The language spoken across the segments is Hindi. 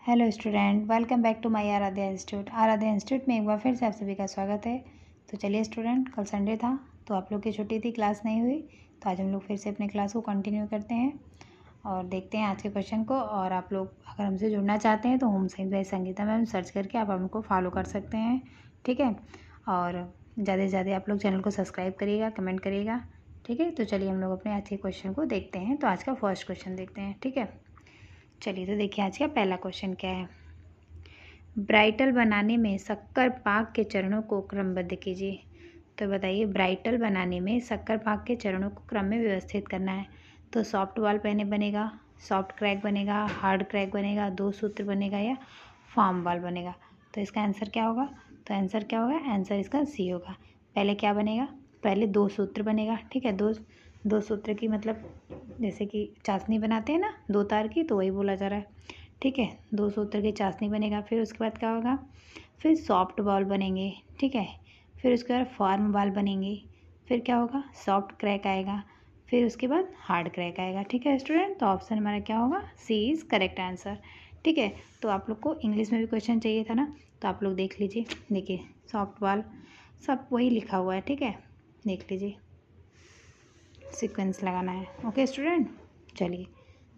Hello student, welcome back to my Aaradhya institute. Aaradhya institute में एक बार फिर से आप सभी का स्वागत है। तो चलिए स्टूडेंट, कल संडे था तो आप लोग की छुट्टी थी, क्लास नहीं हुई, तो आज हम लोग फिर से अपने क्लास को कंटिन्यू करते हैं और देखते हैं आज के क्वेश्चन को। और आप लोग अगर हमसे जुड़ना चाहते हैं तो home science by Sangeeta ma'am search करके आप हमको फॉलो कर सकते हैं, ठीक है। और ज़्यादा से ज़्यादा आप लोग चैनल को सब्सक्राइब करिएगा, कमेंट करिएगा, ठीक है। तो चलिए हम लोग अपने आज के क्वेश्चन को देखते हैं। तो आज का फर्स्ट क्वेश्चन देखते हैं, ठीक है। चलिए तो देखिए आज का पहला क्वेश्चन क्या है। ब्राइटल बनाने में शक्कर पाक के चरणों को क्रमबद्ध कीजिए। तो बताइए, ब्राइटल बनाने में शक्कर पाक के चरणों को क्रम में व्यवस्थित करना है। तो सॉफ्ट बॉल पहले बनेगा, सॉफ्ट क्रैक बनेगा, हार्ड क्रैक बनेगा, दो सूत्र बनेगा या फार्म बॉल बनेगा। तो इसका आंसर क्या होगा? तो आंसर क्या होगा? आंसर इसका सी होगा। पहले क्या बनेगा? पहले दो सूत्र बनेगा, ठीक है। दो सूत्र की मतलब जैसे कि चाशनी बनाते हैं ना, दो तार की, तो वही बोला जा रहा है, ठीक है। दो सूत्र की चाशनी बनेगा। फिर उसके बाद क्या होगा? फिर सॉफ्ट बॉल बनेंगे, ठीक है। फिर उसके बाद फॉर्म बॉल बनेंगे। फिर क्या होगा? सॉफ्ट क्रैक आएगा। फिर उसके बाद हार्ड क्रैक आएगा, ठीक है स्टूडेंट। तो ऑप्शन हमारा क्या होगा? सी इज़ करेक्ट आंसर, ठीक है। तो आप लोग को इंग्लिश में भी क्वेश्चन चाहिए था ना, तो आप लोग देख लीजिए। देखिए सॉफ्ट बॉल सब वही लिखा हुआ है, ठीक है, देख लीजिए, सीक्वेंस लगाना है। ओके स्टूडेंट, चलिए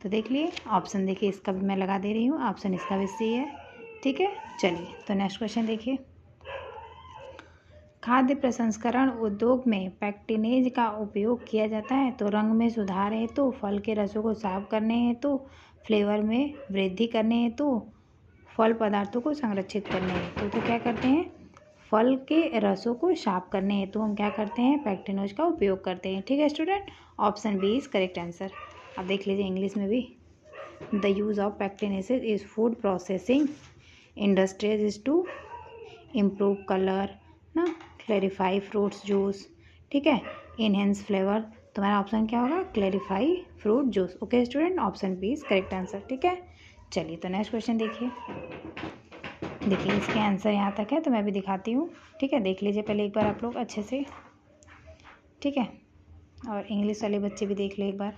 तो देख लिए। ऑप्शन देखिए, इसका भी मैं लगा दे रही हूँ, ऑप्शन इसका भी सी है, ठीक है। चलिए तो नेक्स्ट क्वेश्चन देखिए। खाद्य प्रसंस्करण उद्योग में पैक्टिनेज का उपयोग किया जाता है। तो रंग में सुधार हेतु, फल के रसों को साफ करने हेतु, फ्लेवर में वृद्धि करने हेतु, फल पदार्थों को संरक्षित करने हेतु। तो क्या करते हैं? फल के रसों को साफ करने हेतु हम क्या करते हैं? पैक्टिनोज का उपयोग करते हैं, ठीक है student. Option B is correct answer. अब देख लीजिए इंग्लिश में भी। The use of pectinases is food processing industries is to improve colour ना, क्लैरिफाई फ्रूट्स जूस, ठीक है, इनहेंस फ्लेवर। तुम्हारा ऑप्शन क्या होगा? Clarify fruit juice. Okay student, option B is correct answer, ठीक है। चलिए तो नेक्स्ट क्वेश्चन देखिए। देखिए इसके आंसर यहाँ तक है, तो मैं भी दिखाती हूँ, ठीक है। देख लीजिए पहले एक बार आप लोग अच्छे से, ठीक है। और इंग्लिश वाले बच्चे भी देख ले एक बार,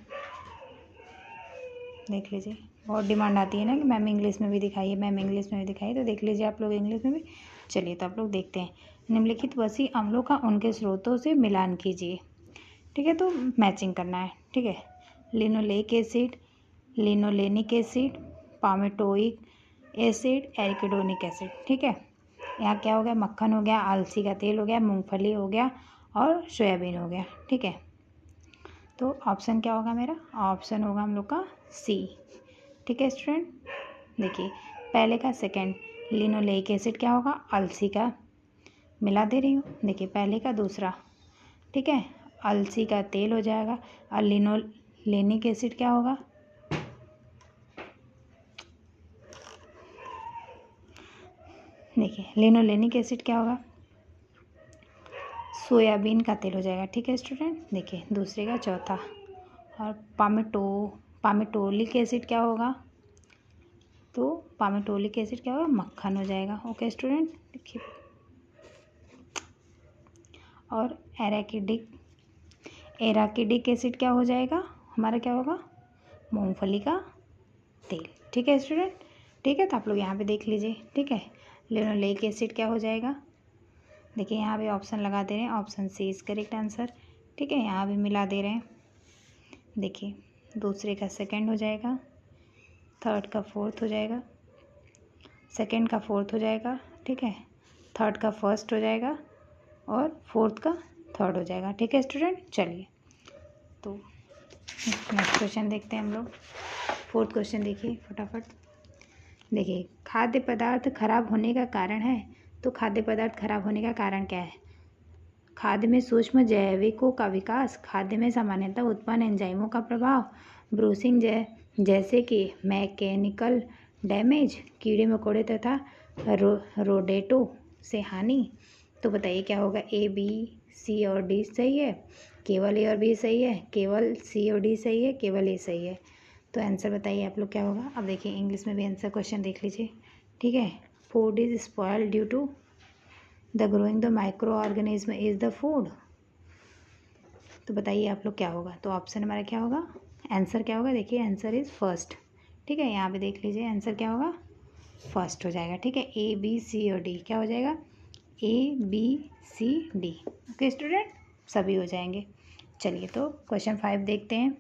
देख लीजिए। बहुत डिमांड आती है ना कि मैम इंग्लिश में भी दिखाइए, मैम इंग्लिश में भी दिखाइए, तो देख लीजिए आप लोग इंग्लिश में भी। चलिए तो आप लोग देखते हैं। निम्नलिखित वसी अम्लों का उनके स्रोतों से मिलान कीजिए, ठीक है। तो मैचिंग करना है, ठीक है। Linoleic acid, linolenic acid, palmitoleic acid, arachidonic acid, ठीक है। यहाँ क्या हो गया? मक्खन हो गया, अलसी का तेल हो गया, मूंगफली हो गया और सोयाबीन हो गया, ठीक है। तो ऑप्शन क्या होगा मेरा? ऑप्शन होगा हम लोग का सी, ठीक है स्टूडेंट। देखिए पहले का सेकंड, लिनोलेइक एसिड क्या होगा? अलसी का, मिला दे रही हूँ, देखिए पहले का दूसरा, ठीक है, अलसी का तेल हो जाएगा। और लिनोलेनिक एसिड क्या होगा? देखिए लिनोलेनिक एसिड क्या होगा? सोयाबीन का तेल हो जाएगा, ठीक है स्टूडेंट। देखिए दूसरे का चौथा। और पामेटोलिक एसिड क्या होगा? तो पामेटोलिक एसिड क्या होगा? मक्खन हो जाएगा, ओके स्टूडेंट। देखिए और एराकिडिक एसिड क्या हो जाएगा? हमारा क्या होगा? मूंगफली का तेल, ठीक है स्टूडेंट, ठीक है। तो आप लोग यहाँ पे देख लीजिए, ठीक है। लिनोलेइक एसिड क्या हो जाएगा? देखिए यहाँ भी ऑप्शन लगा दे रहे हैं, option C is correct answer, ठीक है। यहाँ भी मिला दे रहे हैं, देखिए दूसरे का सेकंड हो जाएगा, थर्ड का फोर्थ हो जाएगा, सेकंड का फोर्थ हो जाएगा, ठीक है, थर्ड का फर्स्ट हो जाएगा और फोर्थ का थर्ड हो जाएगा, ठीक है स्टूडेंट। चलिए तो नेक्स्ट क्वेश्चन देखते हैं हम लोग। फोर्थ क्वेश्चन देखिए फटाफट। देखिए खाद्य पदार्थ खराब होने का कारण है। तो खाद्य पदार्थ खराब होने का कारण क्या है? खाद्य में सूक्ष्म जैविकों का विकास, खाद्य में सामान्यतः उत्पन्न एंजाइमों का प्रभाव, ब्रूसिंग जैसे कि मैकेनिकल डैमेज, कीड़े मकोड़े तथा रोडेटो से हानि। तो बताइए क्या होगा? ए, बी, सी और डी सही है, केवल ए और बी सही है, केवल सी और डी सही है, केवल ए सही है। तो आंसर बताइए आप लोग क्या होगा? अब देखिए इंग्लिश में भी आंसर क्वेश्चन देख लीजिए, ठीक है। Food is spoiled due to the growing the micro organism is the food. तो बताइए आप लोग क्या होगा? तो ऑप्शन हमारा क्या होगा? आंसर क्या होगा? देखिए आंसर इज फर्स्ट, ठीक है। यहाँ पे देख लीजिए आंसर क्या होगा? फर्स्ट हो जाएगा, ठीक है। ए बी सी और डी क्या हो जाएगा, a b c d. Okay student, सभी हो जाएंगे। चलिए तो क्वेश्चन 5 देखते हैं।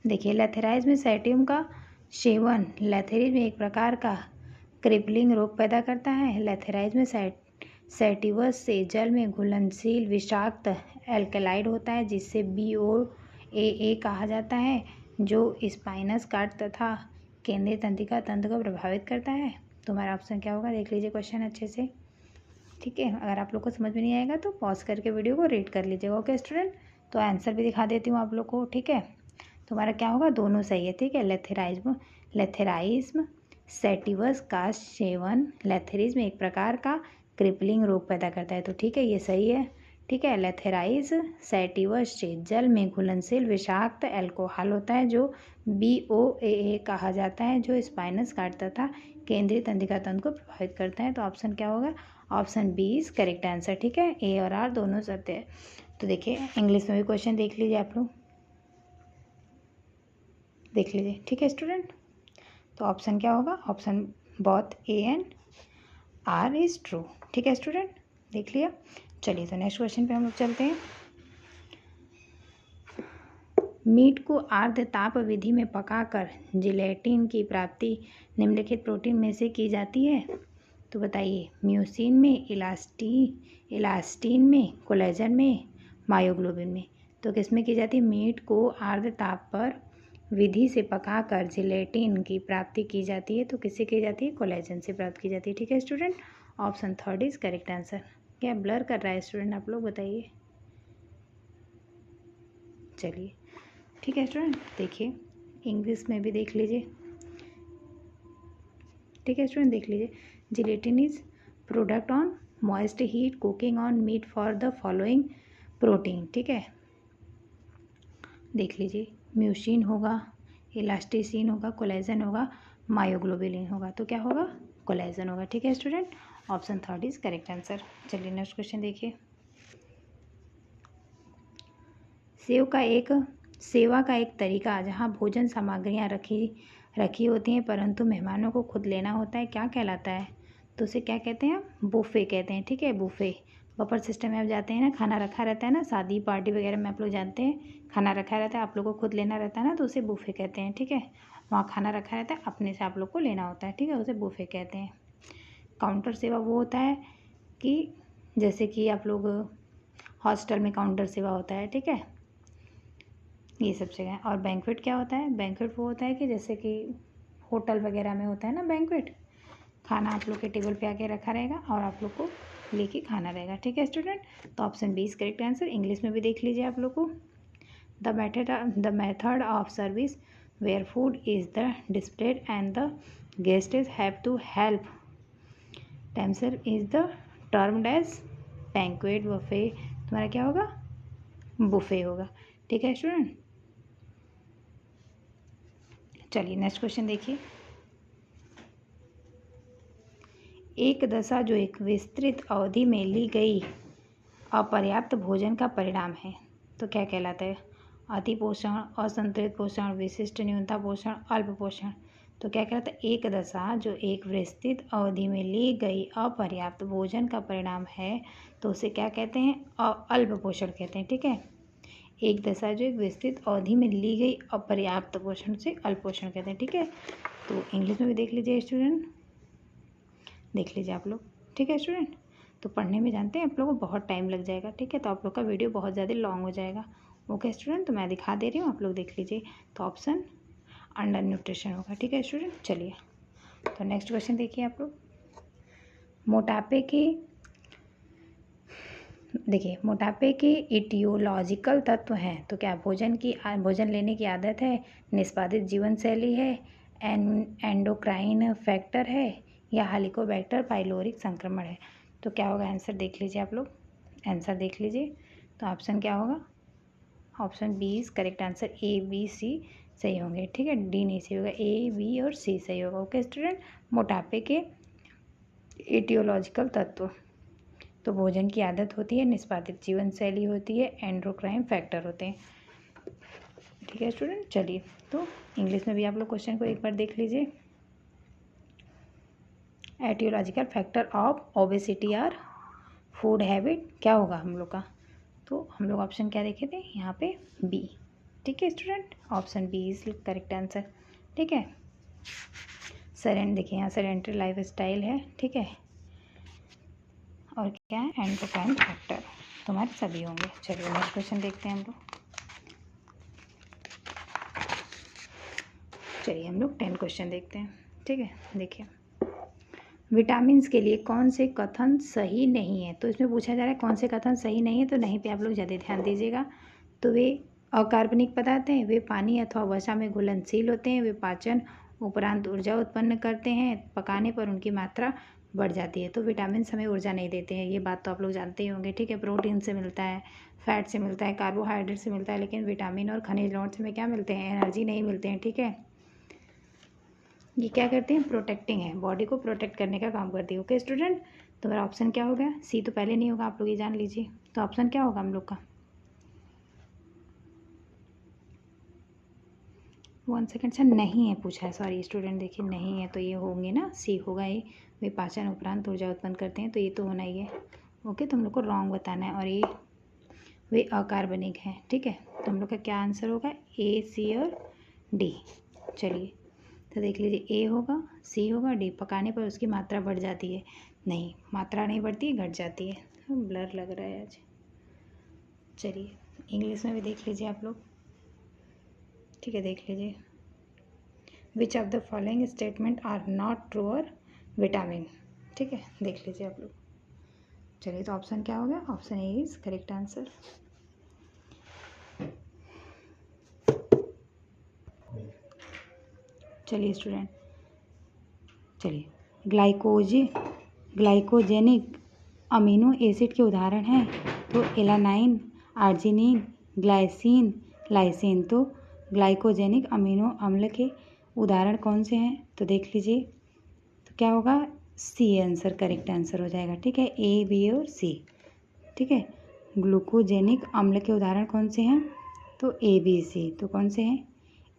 देखिए, लेथेराइज में सेटियम का सेवन लेथेरिज में एक प्रकार का क्रिपलिंग रोग पैदा करता है। लेथेराइज में सेटिवस से जल में घुलनशील विषाक्त एल्कलाइड होता है जिससे BOAA कहा जाता है, जो स्पाइनस कार्ड तथा केंद्रीय तंत्रिका तंत्र को प्रभावित करता है। तो हमारा ऑप्शन क्या होगा, देख लीजिए क्वेश्चन अच्छे से, ठीक है। अगर आप लोग को समझ में नहीं आएगा तो पॉज करके वीडियो को रीड कर लीजिएगा। ओके स्टूडेंट, तो आंसर भी दिखा देती हूँ आप लोग को, ठीक है। तो हमारा क्या होगा, दोनों सही है, ठीक है। लेथेराइज्म सेटिवस का सेवन लेथेरिज में एक प्रकार का क्रिपलिंग रोग पैदा करता है, तो ठीक है, ये सही है, ठीक है। लेथेराइज सेटिवस से जल में घुलनशील विषाक्त एल्कोहल होता है जो BOAA कहा जाता है, जो स्पाइनस कार्ड तथा केंद्रीय तंत्रिका तंत्र को प्रभावित करता है। तो ऑप्शन क्या होगा, option B is correct answer, ठीक है। ए और आर दोनों सत्य है। तो देखिए इंग्लिश में भी क्वेश्चन देख लीजिए आप लोग, देख लीजिए, ठीक है स्टूडेंट। तो ऑप्शन क्या होगा, option both a and r is true, ठीक है स्टूडेंट, देख लिया। चलिए तो नेक्स्ट क्वेश्चन पे हम लोग चलते हैं। मीट को आर्द्र ताप विधि में पकाकर जिलेटिन की प्राप्ति निम्नलिखित प्रोटीन में से की जाती है। तो बताइए, म्यूसिन में, इलास्टिन में, कोलेजन में, मायोग्लोबिन में। तो किस में की जाती है, मीट को आर्द्र ताप पर विधि से पकाकर जिलेटिन की प्राप्ति की जाती है। तो किससे की जाती है, कोलेजन से प्राप्त की जाती है, ठीक है student. Option third is correct answer. क्या ब्लर कर रहा है स्टूडेंट, आप लोग बताइए। चलिए ठीक है स्टूडेंट, देखिए इंग्लिश में भी देख लीजिए, ठीक है स्टूडेंट, देख लीजिए। Gelatin is product on moist heat cooking on meat for the following protein, ठीक है, देख लीजिए। म्यूसिन होगा, इलास्टिसिन होगा, कोलेजन होगा, मायोग्लोबिलिन होगा। तो क्या होगा, कोलेजन होगा, ठीक है student. Option third is correct answer. चलिए नेक्स्ट क्वेश्चन देखिए। सेवा का एक तरीका जहाँ भोजन सामग्रियाँ रखी होती हैं परंतु मेहमानों को खुद लेना होता है, क्या कहलाता है। तो उसे क्या कहते हैं, बुफे कहते हैं, ठीक है। बुफे बफर सिस्टम में आप जाते हैं ना, खाना रखा रहता है ना, शादी पार्टी वगैरह में आप लोग जानते हैं खाना रखा रहता है, आप लोग को खुद लेना रहता है ना, तो उसे बुफे कहते हैं, ठीक है। वहाँ खाना रखा रहता है, अपने से आप लोग को लेना होता है, ठीक है, उसे बुफे कहते हैं। काउंटर सेवा वो होता है कि जैसे कि आप लोग हॉस्टल में काउंटर सेवा होता है, ठीक है, ये सब जगह। और बैंक्वेट क्या होता है, बैंक्वेट वो होता है कि जैसे कि होटल वगैरह में होता है ना बैंक्वेट, खाना आप लोग के टेबल पे आके रखा रहेगा और आप लोग को लेके खाना रहेगा, ठीक है स्टूडेंट। तो option B is correct answer. English में भी देख लीजिए आप लोग को। The method of service where food is the displayed and the guests have to help themselves is the termed as banquet buffet. तुम्हारा क्या होगा, बुफे होगा, ठीक है स्टूडेंट। चलिए नेक्स्ट क्वेश्चन देखिए। एक दशा जो एक विस्तृत अवधि में ली गई अपर्याप्त भोजन का परिणाम है, तो क्या कहलाता है, अति पोषण, असंतुलित पोषण, विशिष्ट न्यूनता पोषण, अल्प पोषण। तो क्या कहलाता है, एक दशा जो एक विस्तृत अवधि में ली गई अपर्याप्त भोजन का परिणाम है, तो उसे क्या कहते हैं, अल्प पोषण कहते हैं, ठीक है। एक दशा जो एक विस्तृत अवधि में ली गई अपर्याप्त पोषण से अल्प पोषण कहते हैं, ठीक है। तो इंग्लिश में भी देख लीजिए स्टूडेंट, देख लीजिए आप लोग, ठीक है स्टूडेंट। तो पढ़ने में जानते हैं आप लोगों को बहुत टाइम लग जाएगा, ठीक है, तो आप लोग का वीडियो बहुत ज़्यादा लॉन्ग हो जाएगा। ओके स्टूडेंट, तो मैं दिखा दे रही हूँ, आप लोग देख लीजिए। तो ऑप्शन अंडर न्यूट्रिशन होगा, ठीक है स्टूडेंट। चलिए तो नेक्स्ट क्वेश्चन देखिए आप लोग। मोटापे के इटियोलॉजिकल तत्व हैं, तो क्या भोजन लेने की आदत है, निष्पादित जीवन शैली है, एंडोक्राइन फैक्टर है, या हेलिकोबैक्टर पाइलोरिक संक्रमण है। तो क्या होगा आंसर, देख लीजिए आप लोग, आंसर देख लीजिए। तो ऑप्शन क्या होगा, option B is correct answer. A b c सही होंगे, ठीक है, डी नहीं सही होगा, ए बी और सी सही होगा। ओके स्टूडेंट, मोटापे के एटियोलॉजिकल तत्व, तो भोजन की आदत होती है, निष्पादित जीवन शैली होती है, एंडोक्राइन फैक्टर होते हैं, ठीक है स्टूडेंट। चलिए तो इंग्लिश में भी आप लोग क्वेश्चन को एक बार देख लीजिए। एटियोलॉजिकल फैक्टर ऑफ ओबेसिटी और फूड हैबिट क्या होगा हम लोग का? तो हम लोग ऑप्शन क्या देखे थे यहाँ पे? बी। ठीक है student, option B is correct answer. ठीक है, देखिए यहाँ सेडेंटरी लाइफ स्टाइल है। ठीक है, और क्या है? एंडोक्राइन फैक्टर, तुम्हारे सभी होंगे। चलिए नेक्स्ट क्वेश्चन देखते हैं हम लोग। चलिए हम लोग 10 क्वेश्चन देखते हैं। ठीक है, देखिए विटामिन के लिए कौन से कथन सही नहीं है? तो इसमें पूछा जा रहा है कौन से कथन सही नहीं है, तो नहीं पे आप लोग ज़्यादा ध्यान दीजिएगा। तो वे अकार्बनिक पदार्थ हैं, वे पानी अथवा वसा में घुलनशील होते हैं, वे पाचन उपरांत ऊर्जा उत्पन्न करते हैं, पकाने पर उनकी मात्रा बढ़ जाती है। तो विटामिन हमें ऊर्जा नहीं देते हैं, ये बात तो आप लोग जानते ही होंगे। ठीक है, प्रोटीन से मिलता है, फैट से मिलता है, कार्बोहाइड्रेट से मिलता है, लेकिन विटामिन और खनिज लवण से हमें क्या मिलते हैं? एनर्जी नहीं मिलते हैं। ठीक है, ये क्या करते हैं? प्रोटेक्टिंग है, बॉडी को प्रोटेक्ट करने का काम करती है। ओके स्टूडेंट, तो मेरा ऑप्शन क्या हो गया? सी तो पहले नहीं होगा, आप लोग ये जान लीजिए। तो ऑप्शन क्या होगा हम लोग का? 1 सेकेंड सर, नहीं है पूछा है, सॉरी स्टूडेंट, देखिए नहीं है तो ये होंगे ना, सी होगा ये। वे पाचन उपरांत ऊर्जा उत्पन्न करते हैं, तो ये तो होना ही है। ओके, तो हम लोग को रॉन्ग बताना है, और ये वे अकार्बनिक हैं। ठीक है, तो हम लोग का क्या आंसर होगा? ए, सी और डी। चलिए तो देख लीजिए, ए होगा, सी होगा, डी। पकाने पर उसकी मात्रा बढ़ जाती है, नहीं मात्रा नहीं बढ़ती है, घट जाती है। ब्लर लग रहा है आज। चलिए इंग्लिश में भी देख लीजिए आप लोग। ठीक है, देख लीजिए, which of the following statement are not true और विटामिन। ठीक है, देख लीजिए आप लोग। चलिए तो ऑप्शन क्या हो गया? Option A is correct answer. चलिए स्टूडेंट, चलिए ग्लाइकोजेनिक अमीनो एसिड के उदाहरण हैं, तो एलानाइन, आर्जिनिन, ग्लाइसिन, लाइसिन। तो ग्लाइकोजेनिक अमीनो अम्ल के उदाहरण कौन से हैं? तो देख लीजिए, तो क्या होगा? सी आंसर करेक्ट आंसर हो जाएगा। ठीक है, ए, बी और सी। ठीक है, ग्लूकोजेनिक अम्ल के उदाहरण कौन से हैं? तो ए, बी, सी। तो कौन से हैं?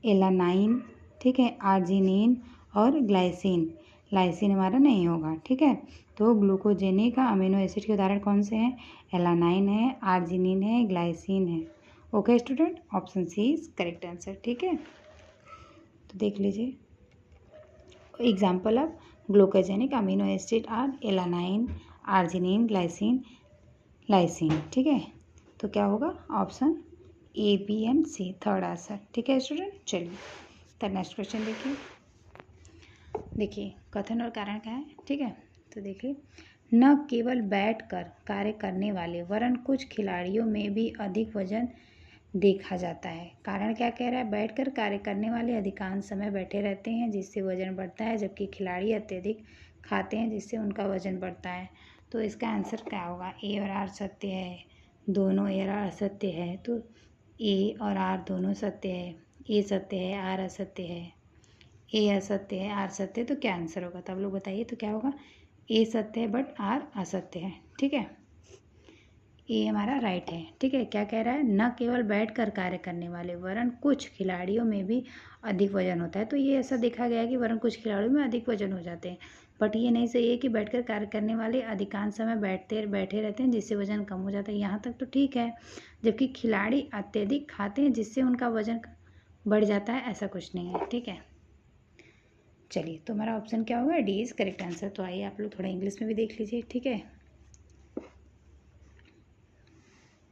एलानाइन, ठीक है, आर्जिनिन और ग्लाइसिन। लाइसिन हमारा नहीं होगा। ठीक है, तो ग्लूकोजेनिक अमीनो एसिड के उदाहरण कौन से हैं? एलानाइन है, आर्जिनिन है, ग्लाइसिन है। Okay student, option C is correct answer. ठीक है, तो देख लीजिए, example of glucogenic amino acid are alanine, arginine, glycine, lysine. ठीक है, तो क्या होगा? Option A, B and C, third answer. ठीक है स्टूडेंट, चलिए तो नेक्स्ट क्वेश्चन देखिए। देखिए कथन और कारण क्या है। ठीक है, तो देखिए, न केवल बैठकर कार्य करने वाले वरन कुछ खिलाड़ियों में भी अधिक वजन देखा जाता है। कारण क्या कह रहा है? बैठकर कार्य करने वाले अधिकांश समय बैठे रहते हैं जिससे वजन बढ़ता है, जबकि खिलाड़ी अत्यधिक खाते हैं जिससे उनका वजन बढ़ता है। तो इसका आंसर क्या होगा? ए और आर सत्य है, दोनों ए और आर सत्य है, तो ए और आर दोनों सत्य है। ए सत्य है, आर असत्य है, ए असत्य है, आर सत्य है, तो क्या आंसर होगा? तो आप लोग बताइए, तो क्या होगा? ए सत्य है बट आर असत्य है। ठीक है, ए हमारा राइट है। ठीक है, क्या कह रहा है? न केवल बैठकर कार्य करने वाले वरन कुछ खिलाड़ियों में भी अधिक वजन होता है। तो ये ऐसा देखा गया है कि वरन कुछ खिलाड़ियों में अधिक वजन हो जाते हैं, बट ये नहीं सही है कि बैठकर कार्य करने वाले अधिकांश समय बैठे रहते हैं जिससे वजन कम हो जाता है। यहाँ तक तो ठीक है, जबकि खिलाड़ी अत्यधिक खाते हैं जिससे उनका वजन बढ़ जाता है, ऐसा कुछ नहीं है। ठीक है, चलिए तो हमारा ऑप्शन क्या होगा? D is correct answer. तो आइए आप लोग थोड़ा इंग्लिश में भी देख लीजिए। ठीक है,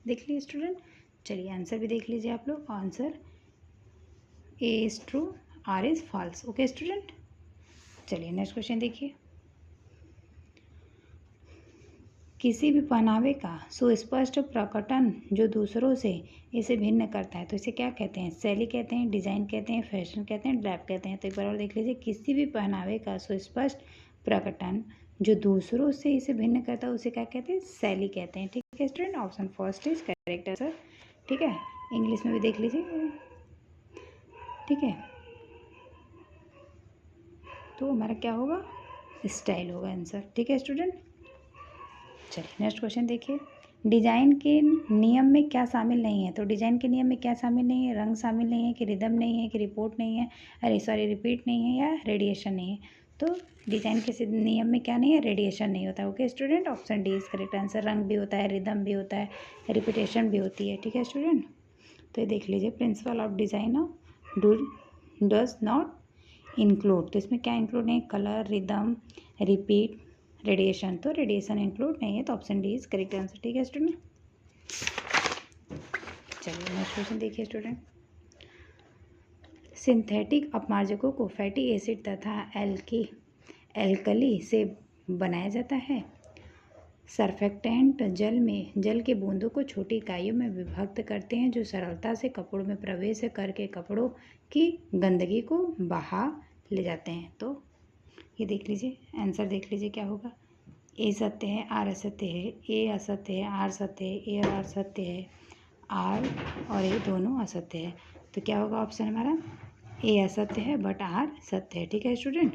देख लीजिए स्टूडेंट, चलिए आंसर भी देख लीजिए आप लोग। Answer a is true, r is false. Okay student, चलिए नेक्स्ट क्वेश्चन देखिए। किसी भी पहनावे का सुस्पष्ट प्रकटन जो दूसरों से इसे भिन्न करता है, तो इसे क्या कहते हैं? शैली कहते हैं, डिजाइन कहते हैं, फैशन कहते हैं, ड्रेप कहते हैं। तो एक बार और देख लीजिए, किसी भी पहनावे का सुस्पष्ट प्रकटन जो दूसरों से इसे भिन्न करता है उसे क्या कहते हैं? शैली कहते हैं। ठीक है student, option first is correct answer. ठीक है, इंग्लिश में भी देख लीजिए। ठीक है, तो हमारा क्या होगा? स्टाइल होगा आंसर। ठीक है स्टूडेंट, चलिए नेक्स्ट क्वेश्चन देखिए। डिजाइन के नियम में क्या शामिल नहीं है? तो डिजाइन के नियम में क्या शामिल नहीं है? रंग शामिल नहीं है, कि रिदम नहीं है, कि रिपोर्ट नहीं है, अरे सॉरी रिपीट नहीं है, या रेडिएशन नहीं है। तो डिजाइन के नियम में क्या नहीं है, रेडिएशन नहीं होता। Okay student, option D is correct answer. रंग भी होता है, रिदम भी होता है, रिपीटेशन भी होती है। ठीक है स्टूडेंट, तो ये देख लीजिए, principle of design does not include, तो इसमें क्या इंक्लूड नहीं, कलर, रिदम, रिपीट, रेडिएशन, तो रेडिएशन इंक्लूड नहीं है, तो option D is correct answer. ठीक है स्टूडेंट, चलिए नेक्स्ट क्वेश्चन देखिए स्टूडेंट। सिंथेटिक अपमार्जकों को फैटी एसिड तथा एल्कली से बनाया जाता है। सरफेक्टेंट जल के बूंदों को छोटी इकाइयों में विभक्त करते हैं जो सरलता से कपड़ों में प्रवेश करके कपड़ों की गंदगी को बहा ले जाते हैं। तो ये देख लीजिए, आंसर देख लीजिए क्या होगा। ए सत्य है, आर असत्य है, ए असत्य है, आर सत्य है, ए और आर सत्य है, आर और ए दोनों असत्य है। तो क्या होगा ऑप्शन हमारा, ए असत्य है बट आर सत्य है। ठीक है स्टूडेंट,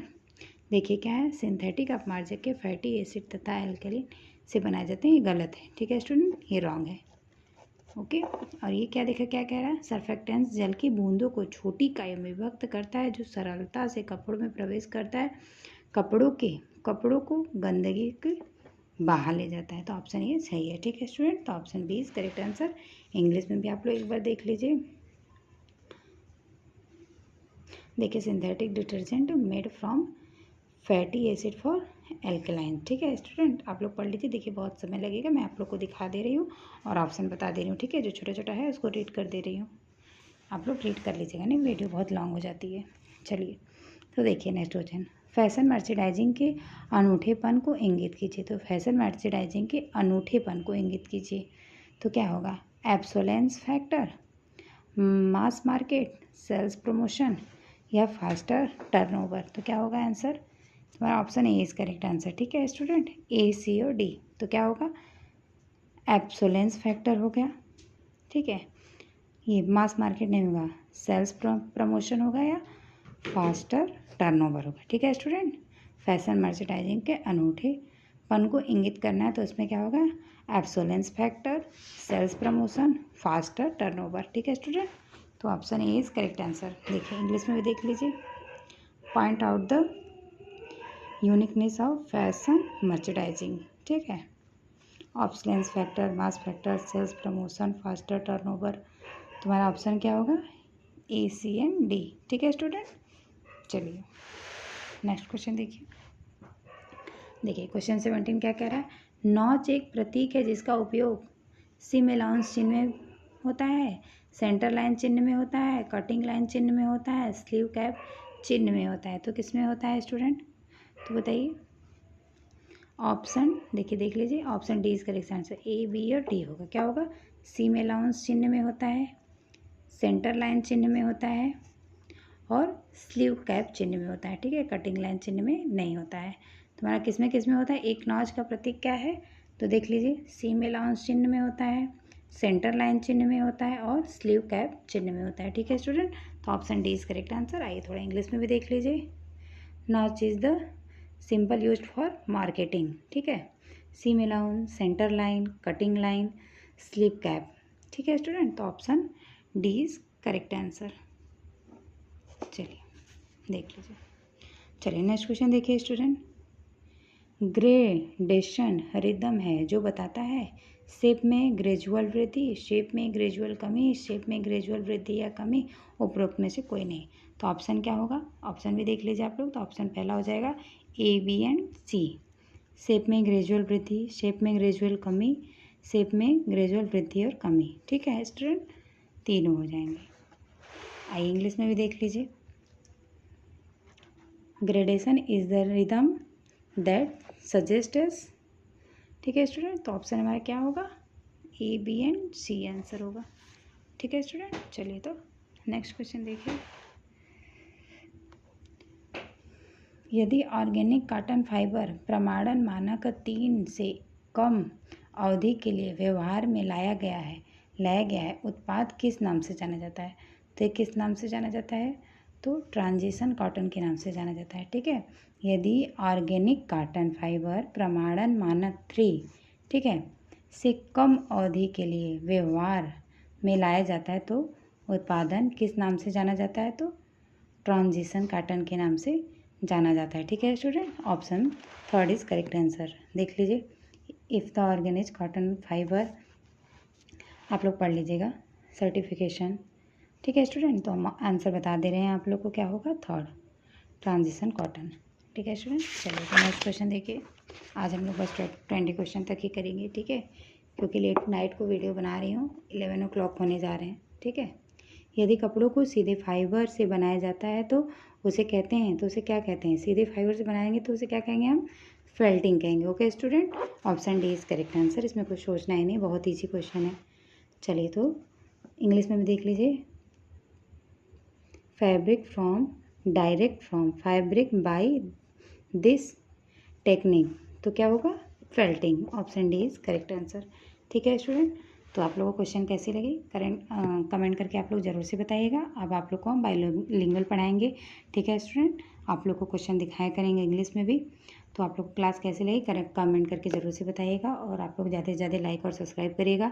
देखिए क्या है, सिंथेटिक अपमार्जक के फैटी एसिड तथा एल्कलीन से बनाए जाते हैं, ये गलत है। ठीक है स्टूडेंट, ये रॉन्ग है। ओके, और ये क्या देखा, क्या कह रहा है, सरफेक्टेंस जल की बूंदों को छोटी इकाइयों में विभक्त करता है जो सरलता से कपड़ों में प्रवेश करता है, कपड़ों को गंदगी के बाहर ले जाता है। तो ऑप्शन ये सही है। ठीक है स्टूडेंट, तो option B is correct answer. English में भी आप लोग एक बार देख लीजिए, देखिए, synthetic detergent made from fatty acid for alkaline. ठीक है स्टूडेंट, आप लोग पढ़ लीजिए, देखिए बहुत समय लगेगा, मैं आप लोग को दिखा दे रही हूँ और ऑप्शन बता दे रही हूँ। ठीक है, जो छोटा छोटा है उसको रीड कर दे रही हूँ, आप लोग रीड कर लीजिएगा, नहीं वीडियो बहुत लॉन्ग हो जाती है। चलिए, तो देखिए नेक्स्ट क्वेश्चन, फैशन मर्चेंडाइजिंग के अनूठेपन को इंगित कीजिए। तो फैशन मर्चेंडाइजिंग के अनूठेपन को इंगित कीजिए, तो क्या होगा, obsolescence factor, mass market, sales promotion या फास्टर टर्नओवर। तो क्या होगा आंसर, हमारा option A is correct answer. ठीक है स्टूडेंट, ए, सी और डी। तो क्या होगा, एब्सोलेंस फैक्टर हो गया, ठीक है, ये मास मार्केट नहीं होगा, सेल्स प्रमोशन होगा या फास्टर टर्नओवर होगा। ठीक है स्टूडेंट, फैशन मर्चेंडाइजिंग के अनूठेपन को इंगित करना है तो इसमें क्या होगा, obsolescence factor, sales promotion, faster turnover. ठीक है स्टूडेंट, तो option A is correct answer. देखिए इंग्लिश में भी देख लीजिए, point out the uniqueness of fashion merchandising. ठीक है, obsolescence factor, mass factor, sales promotion, faster turnover, तुम्हारा ऑप्शन क्या होगा, ए, सी एंड डी। ठीक है स्टूडेंट, चलिए नेक्स्ट क्वेश्चन देखिए। देखिए क्वेश्चन 17 क्या कह रहा है, नॉच एक प्रतीक है जिसका उपयोग सिमेलाउंस चिन्ह में होता है, सेंटर लाइन चिन्ह में होता है, कटिंग लाइन चिन्ह में होता है, स्लीव कैप चिन्ह में होता है। तो किस में होता है स्टूडेंट, तो बताइए। ऑप्शन देखिए, देख लीजिए, option D is correct answer, a, b और डी होगा। क्या होगा, सिमेलाउंस चिन्ह में होता है, सेंटर लाइन चिन्ह में होता है और स्लीव कैप चिन्ह में होता है। ठीक है, कटिंग लाइन चिन्ह में नहीं होता है। तुम्हारा किस में होता है, एक नॉच का प्रतीक क्या है, तो देख लीजिए, सिमेलाउंस चिन्ह में होता है, सेंटर लाइन चिन्ह में होता है और स्लीव कैप चिन्ह में होता है। ठीक है स्टूडेंट, तो option D is correct answer. आइए थोड़ा इंग्लिश में भी देख लीजिए, notch is the simple used for marketing. ठीक है, seam allowance, centre line, cutting line, sleeve cap. ठीक है स्टूडेंट, तो option D is correct answer. चलिए देख लीजिए, चलिए नेक्स्ट क्वेश्चन देखिए स्टूडेंट, ग्रेडेशन रिदम है जो बताता है शेप में ग्रेजुअल वृद्धि, शेप में ग्रेजुअल कमी, शेप में ग्रेजुअल वृद्धि या कमी, उपरोक्त में से कोई नहीं। तो ऑप्शन क्या होगा, ऑप्शन भी देख लीजिए आप लोग। तो ऑप्शन पहला हो जाएगा a, B and C, shape में ग्रेजुअल वृद्धि, शेप में ग्रेजुअल कमी, शेप में ग्रेजुअल वृद्धि और कमी। ठीक है स्टूडेंट, तीनों हो जाएंगे। आइए इंग्लिश में भी देख लीजिए, gradation is the rhythm that suggests. ठीक है स्टूडेंट, तो ऑप्शन हमारा क्या होगा, ए, बी एंड सी आंसर होगा। ठीक है स्टूडेंट, चलिए तो नेक्स्ट क्वेश्चन देखिए, यदि ऑर्गेनिक कॉटन फाइबर प्रमाणन मानक 3 से कम अवधि के लिए व्यवहार में लाया गया है, उत्पाद किस नाम से जाना जाता है। तो ये किस नाम से जाना जाता है, तो ट्रांजिशन कॉटन के नाम से जाना जाता है। ठीक है, यदि ऑर्गेनिक कॉटन फाइबर प्रमाणन मानक 3, ठीक है, से कम अवधि के लिए व्यवहार में लाया जाता है तो उत्पादन किस नाम से जाना जाता है, तो ट्रांजिशन कॉटन के नाम से जाना जाता है। ठीक है student, option third is correct answer. देख लीजिए, if the organ is cotton fibre, आप लोग पढ़ लीजिएगा सर्टिफिकेशन। ठीक है स्टूडेंट, तो हम आंसर बता दे रहे हैं आप लोग को, क्या होगा, थर्ड, ट्रांजिशन कॉटन। ठीक है स्टूडेंट, चलिए तो नेक्स्ट क्वेश्चन देखिए। आज हम लोग बस 20 क्वेश्चन तक ही करेंगे। ठीक है, क्योंकि लेट नाइट को वीडियो बना रही हूँ, 11 o'clock होने जा रहे हैं। ठीक है, यदि कपड़ों को सीधे फाइबर से बनाया जाता है तो उसे कहते हैं, तो उसे क्या कहते हैं, सीधे फाइबर से बनाएंगे तो उसे क्या कहेंगे हम, फेल्टिंग कहेंगे। Okay student, option D is correct answer. इसमें कुछ सोचना ही नहीं, बहुत ईजी क्वेश्चन है। चलिए तो इंग्लिश में भी देख लीजिए, fabric from, direct from fabric by this technique, तो क्या होगा, felting. Option D is correct answer. ठीक है स्टूडेंट, तो आप लोगों को क्वेश्चन कैसी लगी कमेंट करके आप लोग ज़रूर से बताइएगा। अब आप लोग को हम बाइलिंगुअल पढ़ाएंगे। ठीक है स्टूडेंट, आप लोग को क्वेश्चन दिखाया करेंगे इंग्लिश में भी। तो आप लोग को क्लास कैसी लगी कमेंट करके ज़रूर से बताइएगा, और आप लोग ज़्यादा से ज़्यादा लाइक और सब्सक्राइब करिएगा,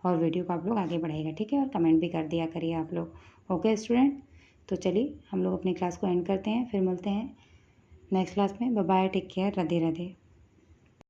और वीडियो को आप लोग आगे बढ़ाइएगा। ठीक है, और कमेंट भी कर दिया करिए आप लोग। ओके स्टूडेंट, तो चलिए हम लोग अपनी क्लास को एंड करते हैं, फिर मिलते हैं नेक्स्ट क्लास में। Bye bye, take care, Radhe Radhe.